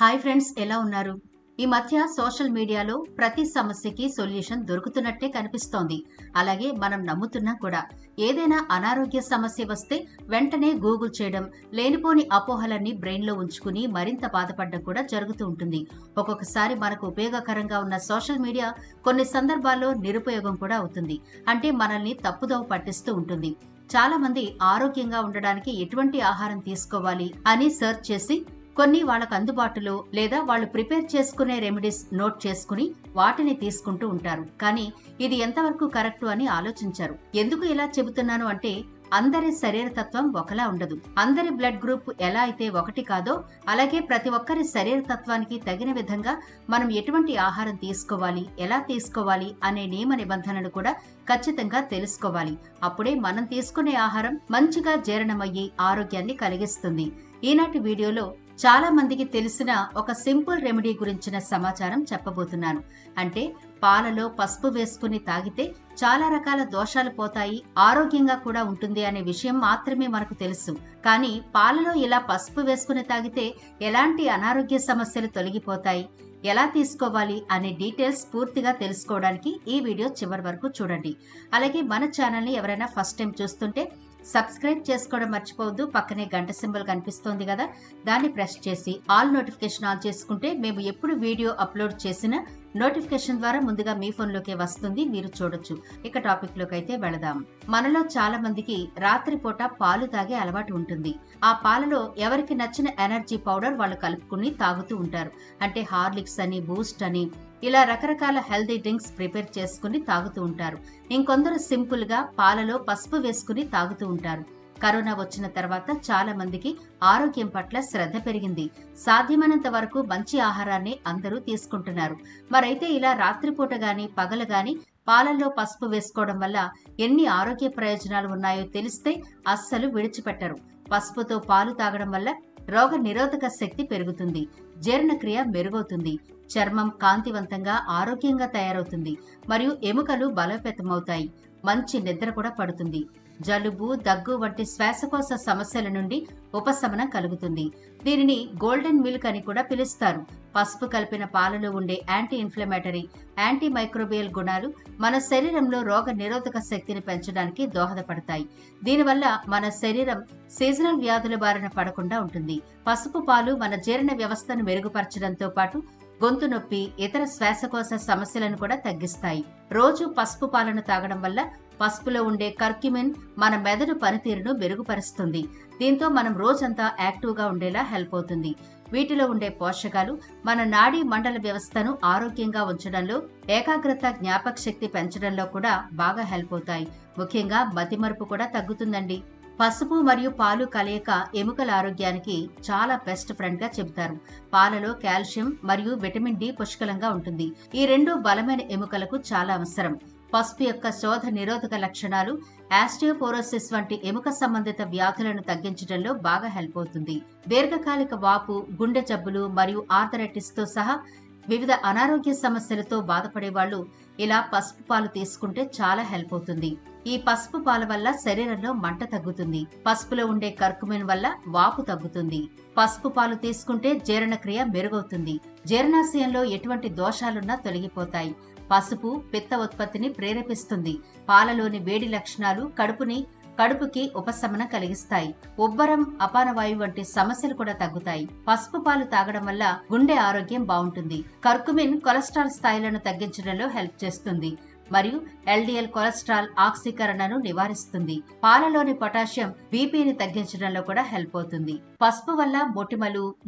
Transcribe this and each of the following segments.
Hi friends, ఎలా ఉన్నారు? ఈ మధ్య సోషల్ మీడియాలో ప్రతి సమస్యకి సొల్యూషన్ దొరుకుతున్నట్టే కనిపిస్తోంది. అలాగే మనం నమ్ముతున్నాం కూడా. ఏదైనా అనారోగ్య సమస్య వస్తే వెంటనే గూగుల్ చేయడం, లేనిపోని అపోహలన్నీ బ్రెయిన్లో ఉంచుకుని మరింత బాధపడడం కూడా జరుగుతూ ఉంటుంది. ఒక్కొక్కసారి మనకు ఉపయోగకరంగా ఉన్న సోషల్ మీడియా కొన్ని సందర్భాల్లో నిరుపయోగం కూడా అవుతుంది. అంటే మనల్ని తప్పుదోవ పట్టిస్తూ ఉంటుంది. చాలా మంది ఆరోగ్యంగా ఉండడానికి ఎటువంటి ఆహారం తీసుకోవాలి అని సెర్చ్ చేసి కొన్ని వాళ్ళకు అందుబాటులో లేదా వాళ్ళు ప్రిపేర్ చేసుకునే రెమెడీస్ నోట్ చేసుకుని వాటిని తీసుకుంటూ ఉంటారు. కానీ ఇది ఎంతవరకు కరెక్టు అని ఆలోచించారు. ఎందుకు ఇలా చెబుతున్నాను అంటే, అందరి శరీర తత్వం ఒకలా ఉండదు. అందరి బ్లడ్ గ్రూప్ ఎలా అయితే ఒకటి కాదో, అలాగే ప్రతి ఒక్కరి శరీర తత్వానికి తగిన విధంగా మనం ఎటువంటి ఆహారం తీసుకోవాలి, ఎలా తీసుకోవాలి అనే నియమ నిబంధనలు కూడా ఖచ్చితంగా తెలుసుకోవాలి. అప్పుడే మనం తీసుకునే ఆహారం మంచిగా జీర్ణమయ్యి ఆరోగ్యాన్ని కలిగిస్తుంది. ఈనాటి వీడియోలో చాలా మందికి తెలిసిన ఒక సింపుల్ రెమెడీ గురించిన సమాచారం చెప్పబోతున్నాను. అంటే పాలలో పసుపు వేసుకుని తాగితే చాలా రకాల దోషాలు పోతాయి, ఆరోగ్యంగా కూడా ఉంటుంది అనే విషయం మాత్రమే మనకు తెలుసు. కానీ పాలలో ఇలా పసుపు వేసుకుని తాగితే ఎలాంటి అనారోగ్య సమస్యలు తొలగిపోతాయి, ఎలా తీసుకోవాలి అనే డీటెయిల్స్ పూర్తిగా తెలుసుకోవడానికి ఈ వీడియో చివరి వరకు చూడండి. అలాగే మన ఛానల్ని ఎవరైనా ఫస్ట్ టైం చూస్తుంటే సబ్స్క్రైబ్ చేసుకోవడం మర్చిపోవద్దు. పక్కనే గంట సింబల్ కనిపిస్తోంది కదా, దాన్ని ప్రెస్ చేసి ఆల్ నోటిఫికేషన్ ఆన్ చేసుకుంటే మేము ఎప్పుడు వీడియో అప్లోడ్ చేసినా నోటిఫికేషన్ ద్వారా ముందుగా మీ ఫోన్లోకి వస్తుంది, మీరు చూడొచ్చు. ఇక టాపిక్ లోకి అయితే వెళదాం. మనలో చాలా మందికి రాత్రిపూట పాలు తాగే అలవాటు ఉంటుంది. ఆ పాలలో ఎవరికి నచ్చిన ఎనర్జీ పౌడర్ వాళ్ళు కలుపుకుని తాగుతూ ఉంటారు. అంటే హార్లిక్స్ అని, బూస్ట్ అని, ఇలా రకరకాల హెల్తీ డ్రింక్స్ ప్రిపేర్ చేసుకుని తాగుతూ ఉంటారు. ఇంకొందరు సింపుల్ గా పాలలో పసుపు వేసుకుని తాగుతూ ఉంటారు. కరోనా వచ్చిన తర్వాత చాలా మందికి ఆరోగ్యం పట్ల శ్రద్ధ పెరిగింది. సాధ్యమైనంత వరకు మంచి ఆహారాన్ని అందరూ తీసుకుంటున్నారు. మరైతే ఇలా రాత్రిపూట గాని పగలు గాని పాలల్లో పసుపు వేసుకోవడం వల్ల ఎన్ని ఆరోగ్య ప్రయోజనాలు ఉన్నాయో తెలిస్తే అస్సలు విడిచిపెట్టరు. పసుపుతో పాలు తాగడం వల్ల రోగ నిరోధక శక్తి పెరుగుతుంది, జీర్ణక్రియ మెరుగవుతుంది, చర్మం కాంతివంతంగా ఆరోగ్యంగా తయారవుతుంది, మరియు ఎముకలు బలోపేతమవుతాయి, మంచి నిద్ర కూడా పడుతుంది, జలుబు, దగ్గు వంటి శ్వాసకోశ సమస్యల నుండి ఉపశమనం కలుగుతుంది. దీనిని గోల్డెన్ మిల్క్ అని కూడా పిలుస్తారు. పసుపు కలిపిన పాలలో ఉండే యాంటీ ఇన్ఫ్లమేటరీ, యాంటీ మైక్రోబియల్ గుణాలు మన శరీరంలో రోగ నిరోధక శక్తిని పెంచడానికి దోహదపడతాయి. దీనివల్ల మన శరీరం సీజనల్ వ్యాధుల బారిన పడకుండా ఉంటుంది. పసుపు పాలు మన జీర్ణ వ్యవస్థను మెరుగుపరచడంతో పాటు గొంతు నొప్పి, ఇతర శ్వాసకోశ సమస్యలను కూడా తగ్గిస్తాయి. రోజు పసుపు పాలను తాగడం వల్ల పసుపులో ఉండే కర్క్యుమిన్ మన మెదడు పనితీరును మెరుగుపరుస్తుంది. దీంతో మనం రోజంతా యాక్టివ్గా ఉండేలా హెల్ప్ అవుతుంది. వీటిలో ఉండే పోషకాలు మన నాడీ మండల వ్యవస్థను ఆరోగ్యంగా ఉంచడంలో, ఏకాగ్రత, జ్ఞాపక శక్తి పెంచడంలో కూడా బాగా హెల్ప్ అవుతాయి. ముఖ్యంగా మతిమరుపు కూడా తగ్గుతుందండి. పసుపు మరియు పాలు కలయిక ఎముకల ఆరోగ్యానికి చాలా బెస్ట్ ఫ్రెండ్ గా చెబుతారు. పాలలో కాల్షియం మరియు విటమిన్ డి పుష్కలంగా ఉంటుంది. ఈ రెండు బలమైన ఎముకలకు చాలా అవసరం. పసుపు యొక్క శోధ నిరోధక లక్షణాలు ఆస్టియోపోరోసిస్ వంటి ఎముక సంబంధిత వ్యాధులను తగ్గించడంలో బాగా హెల్ప్ అవుతుంది. దీర్ఘకాలిక వాపు, గుండె జబ్బులు మరియు ఆర్థరైటిస్ తో సహా వివిధ అనారోగ్య సమస్యలతో బాధపడే వాళ్ళు ఇలా పసుపు పాలు తీసుకుంటే చాలా హెల్ప్ అవుతుంది. ఈ పసుపు పాల వల్ల శరీరంలో మంట తగ్గుతుంది. పసుపులో ఉండే కర్కుమిన్ వల్ల వాపు తగ్గుతుంది. పసుపు పాలు తీసుకుంటే జీర్ణక్రియ మెరుగవుతుంది. జీర్ణాశయంలో ఎటువంటి దోషాలున్నా తొలగిపోతాయి. పసుపు పిత్త ఉత్పత్తిని ప్రేరేపిస్తుంది. పాలలోని వేడి లక్షణాలు కడుపుకి ఉపశమనం కలిగిస్తాయి. ఉబ్బరం, అపానవాయువు వంటి సమస్యలు కూడా తగ్గుతాయి. పసుపు పాలు తాగడం వల్ల గుండె ఆరోగ్యం బాగుంటుంది. కర్కుమిన్ కొలెస్ట్రాల్ స్థాయిలను తగ్గించడంలో హెల్ప్ చేస్తుంది మరియు ఎల్డిఎల్ కొలెస్ట్రాల్ ఆక్సీకరణను నివారిస్తుంది. పాలలోని పొటాషియం బీపీని తగ్గించడంలో కూడా హెల్ప్ అవుతుంది. పసుపు వల్ల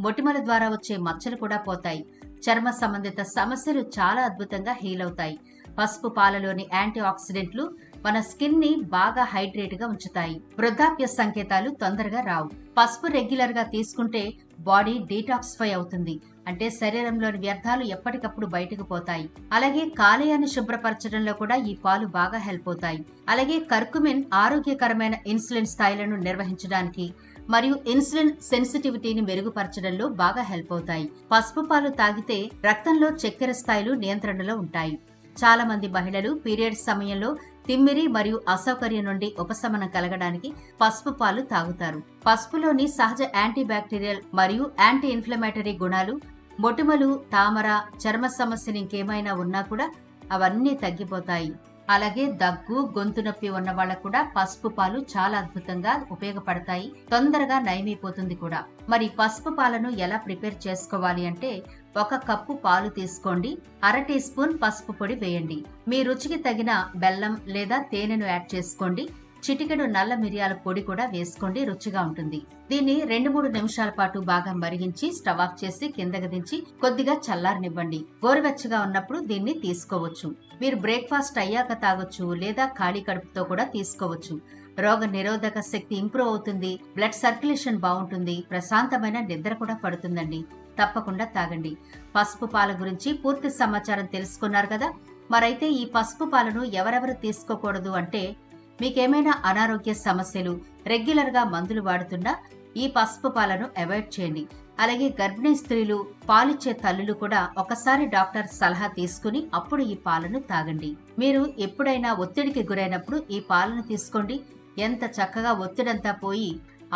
మొటిమల ద్వారా వచ్చే మచ్చలు కూడా పోతాయి. చర్మ సంబంధిత సమస్యలు చాలా అద్భుతంగా హీల్ అవుతాయి. పసుపు పాలలోని యాంటీ ఆక్సిడెంట్లు మన స్కిన్ ని బాగా హైడ్రేట్ గా ఉంచుతాయి. వృద్ధాప్య సంకేతాలు తొందరగా రావు. పసుపు రెగ్యులర్ గా తీసుకుంటే బాడీ డీటాక్సిఫై అవుతుంది. అంటే శరీరంలోని వ్యర్థాలు ఎప్పటికప్పుడు బయటకు పోతాయి. అలాగే కాలేయాన్ని శుభ్రపరచడంలో కూడా ఈ పాలు బాగా హెల్ప్ అవుతాయి. అలాగే కర్కుమిన్ ఆరోగ్యకరమైన ఇన్సులిన్ స్థాయిలను నిర్వహించడానికి మరియు ఇన్సులిన్ సెన్సిటివిటీని మెరుగుపరచడంలో బాగా హెల్ప్ అవుతాయి. పసుపు పాలు తాగితే రక్తంలో చక్కెర స్థాయిలు నియంత్రణలో ఉంటాయి. చాలా మంది మహిళలు పీరియడ్స్ సమయంలో తిమ్మిరి మరియు అసౌకర్యం నుండి ఉపశమనం కలగడానికి పసుపు పాలు తాగుతారు. పసుపులోని సహజ యాంటీ బ్యాక్టీరియల్ మరియు యాంటీ ఇన్ఫ్లమేటరీ గుణాలు మొటిమలు, తామర, చర్మ సమస్యలు ఇంకేమైనా ఉన్నా కూడా అవన్నీ తగ్గిపోతాయి. అలాగే దగ్గు, గొంతు నొప్పి ఉన్న వాళ్ళకు కూడా పసుపు పాలు చాలా అద్భుతంగా ఉపయోగపడతాయి. తొందరగా నయమైపోతుంది కూడా. మరి పసుపు పాలను ఎలా ప్రిపేర్ చేసుకోవాలి అంటే 1 కప్పు పాలు తీసుకోండి, 1/2 టీ స్పూన్ పసుపు పొడి వేయండి. మీ రుచికి తగిన బెల్లం లేదా తేనెను యాడ్ చేసుకోండి. చిటికెడు నల్ల మిరియాల పొడి కూడా వేసుకోండి, రుచిగా ఉంటుంది. దీన్ని 2-3 నిమిషాల పాటు బాగా మరిగించి స్టవ్ ఆఫ్ చేసి కిందకి దించి కొద్దిగా చల్లారనివ్వండి. గోరువెచ్చగా ఉన్నప్పుడు దీన్ని తీసుకోవచ్చు. మీరు బ్రేక్ఫాస్ట్ అయ్యాక తాగొచ్చు లేదా ఖాళీ కడుపుతో కూడా తీసుకోవచ్చు. రోగ నిరోధక శక్తి ఇంప్రూవ్ అవుతుంది, బ్లడ్ సర్క్యులేషన్ బాగుంటుంది, ప్రశాంతమైన నిద్ర కూడా పడుతుందండి. తప్పకుండా తాగండి. పసుపు పాల గురించి పూర్తి సమాచారం తెలుసుకున్నారు కదా. మరైతే ఈ పసుపు పాలను ఎవరెవరు తీసుకోకూడదు అంటే, మీకేమైనా అనారోగ్య సమస్యలు, రెగ్యులర్ గా మందులు వాడుతున్నా ఈ పసుపు పాలను అవాయిడ్ చేయండి. అలాగే గర్భిణీ స్త్రీలు, పాలిచ్చే తల్లులు కూడా ఒకసారి డాక్టర్ సలహా తీసుకుని అప్పుడు ఈ పాలను తాగండి. మీరు ఎప్పుడైనా ఒత్తిడికి గురైనప్పుడు ఈ పాలను తీసుకోండి. ఎంత చక్కగా ఒత్తిడంతా పోయి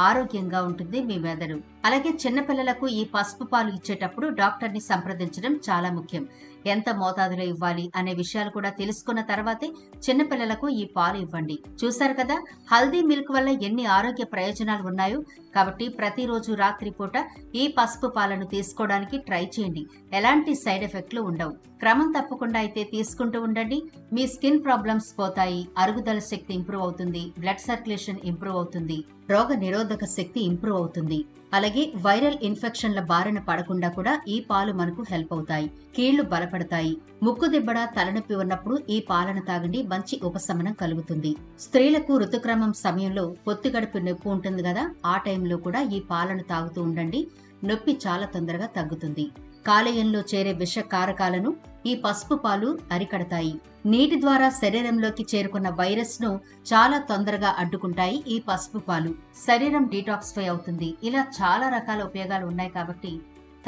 ఆరోగ్యంగా ఉంటుంది మీ మెదడు. అలాగే చిన్నపిల్లలకు ఈ పసుపు పాలు ఇచ్చేటప్పుడు డాక్టర్ని సంప్రదించడం చాలా ముఖ్యం. ఎంత మోతాదులో ఇవ్వాలి అనే విషయాలు కూడా తెలుసుకున్న తర్వాతే చిన్నపిల్లలకు ఈ పాలు ఇవ్వండి. చూశారు కదా, హల్దీ మిల్క్ వల్ల ఎన్ని ఆరోగ్య ప్రయోజనాలు ఉన్నాయో. కాబట్టి ప్రతిరోజు రాత్రిపూట ఈ పసుపు పాలను తీసుకోవడానికి ట్రై చేయండి. ఎలాంటి సైడ్ ఎఫెక్ట్లు ఉండవు. క్రమం తప్పకుండా అయితే తీసుకుంటూ ఉండండి. మీ స్కిన్ ప్రాబ్లమ్స్ పోతాయి, అరుగుదల శక్తి ఇంప్రూవ్ అవుతుంది, బ్లడ్ సర్క్యులేషన్ ఇంప్రూవ్ అవుతుంది, రోగ నిరోధక శక్తి ఇంప్రూవ్ అవుతుంది. అలాగే వైరల్ ఇన్ఫెక్షన్ల బారిన పడకుండా కూడా ఈ పాలు మనకు హెల్ప్ అవుతాయి. కీళ్లు బలపడతాయి. ముక్కు దిబ్బడ, తలనొప్పి ఉన్నప్పుడు ఈ పాలను తాగండి, మంచి ఉపశమనం కలుగుతుంది. స్త్రీలకు ఋతుక్రమం సమయంలో పొత్తిగడుపు నొప్పి ఉంటుంది కదా, ఆ టైంలో కూడా ఈ పాలను తాగుతూ ఉండండి. నొప్పి చాలా తొందరగా తగ్గుతుంది. కాలేయంలో చేరే విష కారకాలను ఈ పసుపు పాలు అరికడతాయి. నీటి ద్వారా శరీరంలోకి చేరుకున్న వైరస్ ను చాలా తొందరగా అడ్డుకుంటాయి ఈ పసుపు పాలు. శరీరం డీటాక్సిఫై అవుతుంది. ఇలా చాలా రకాల ఉపయోగాలు ఉన్నాయి. కాబట్టి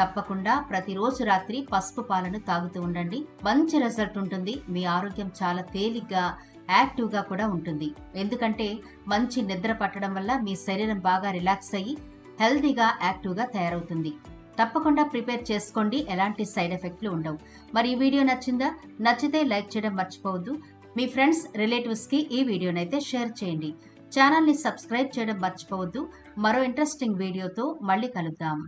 తప్పకుండా ప్రతిరోజు రాత్రి పసుపు పాలను తాగుతూ ఉండండి. మంచి రిజల్ట్ ఉంటుంది. మీ ఆరోగ్యం చాలా తేలిగ్గా, యాక్టివ్ గా కూడా ఉంటుంది. ఎందుకంటే మంచి నిద్ర పట్టడం వల్ల మీ శరీరం బాగా రిలాక్స్ అయ్యి హెల్దీగా, యాక్టివ్ గా తయారవుతుంది. తప్పకుండా ప్రిపేర్ చేసుకోండి. ఎలాంటి సైడ్ ఎఫెక్ట్లు ఉండవు. మరి ఈ వీడియో నచ్చిందా? నచ్చితే లైక్ చేయడం మర్చిపోవద్దు. మీ ఫ్రెండ్స్, రిలేటివ్స్ కి ఈ వీడియోనైతే షేర్ చేయండి. ఛానల్ ని సబ్స్క్రైబ్ చేయడం మర్చిపోవద్దు. మరో ఇంట్రెస్టింగ్ వీడియోతో మళ్ళీ కలుద్దాం.